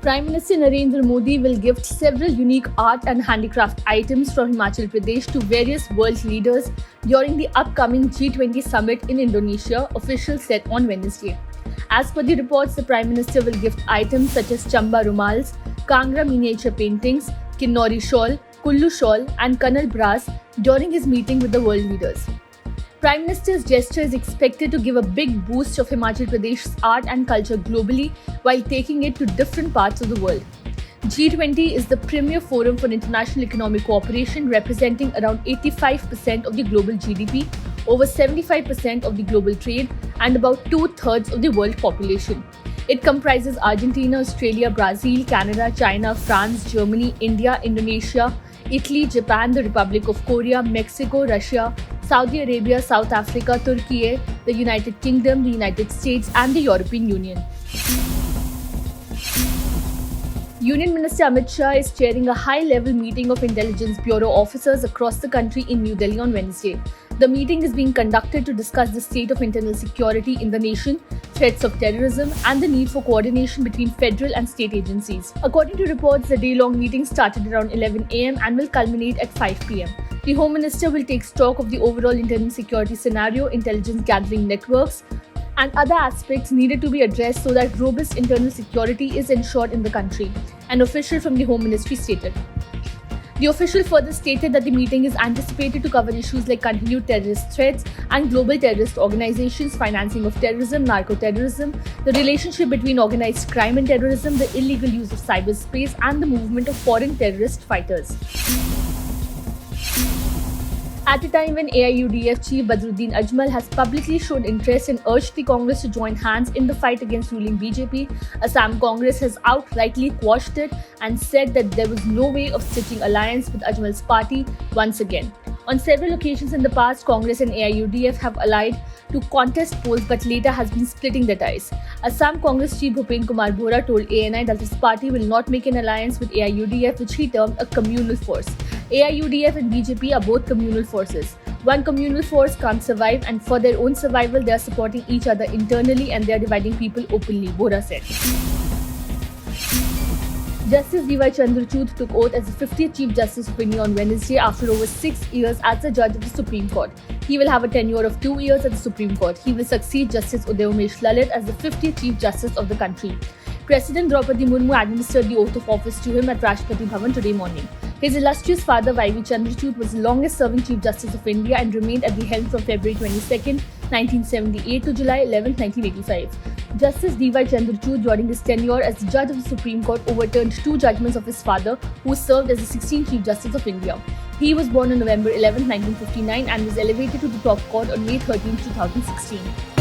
Prime Minister Narendra Modi will gift several unique art and handicraft items from Himachal Pradesh to various world leaders during the upcoming G20 summit in Indonesia, officials said on Wednesday. As per the reports, the Prime Minister will gift items such as Chamba Rumals, Kangra miniature paintings, Kinnori shawl, Kullu shawl, and Kannal brass during his meeting with the world leaders. Prime Minister's gesture is expected to give a big boost of Himachal Pradesh's art and culture globally while taking it to different parts of the world. G20 is the premier forum for international economic cooperation, representing around 85% of the global GDP, over 75% of the global trade, and about two-thirds of the world population. It comprises Argentina, Australia, Brazil, Canada, China, France, Germany, India, Indonesia, Italy, Japan, the Republic of Korea, Mexico, Russia, Saudi Arabia, South Africa, Turkey, the United Kingdom, the United States, and the European Union. Union Minister Amit Shah is chairing a high-level meeting of Intelligence Bureau officers across the country in New Delhi on Wednesday. The meeting is being conducted to discuss the state of internal security in the nation, threats of terrorism, and the need for coordination between federal and state agencies. According to reports, the day-long meeting started around 11 a.m. and will culminate at 5 p.m. The Home Minister will take stock of the overall internal security scenario, intelligence gathering networks, and other aspects needed to be addressed so that robust internal security is ensured in the country, an official from the Home Ministry stated. The official further stated that the meeting is anticipated to cover issues like continued terrorist threats and global terrorist organizations, financing of terrorism, narco-terrorism, the relationship between organized crime and terrorism, the illegal use of cyberspace, and the movement of foreign terrorist fighters. At a time when AIUDF chief Badruddin Ajmal has publicly shown interest and urged the Congress to join hands in the fight against ruling BJP, Assam Congress has outrightly quashed it and said that there was no way of stitching alliance with Ajmal's party once again. On several occasions in the past, Congress and AIUDF have allied to contest polls but later has been splitting their ties. Assam Congress chief Bhupen Kumar Bora told ANI that his party will not make an alliance with AIUDF, which he termed a communal force. AIUDF and BJP are both communal forces. One communal force can't survive, and for their own survival, they are supporting each other internally and they are dividing people openly, Bora said. Justice D.Y. Chandrachud took oath as the 50th Chief Justice of India on Wednesday after over 6 years as a judge of the Supreme Court. He will have a tenure of 2 years at the Supreme Court. He will succeed Justice Uday Umesh Lalit as the 50th Chief Justice of the country. President Draupadi Murmu administered the oath of office to him at Rashtrapati Bhavan today morning. His illustrious father, Y.V. Chandrachud, was the longest-serving Chief Justice of India and remained at the helm from February 22, 1978 to July 11, 1985. Justice D.Y. Chandrachud, during his tenure as judge of the Supreme Court, overturned 2 judgments of his father, who served as the 16th Chief Justice of India. He was born on November 11, 1959 and was elevated to the top court on May 13, 2016.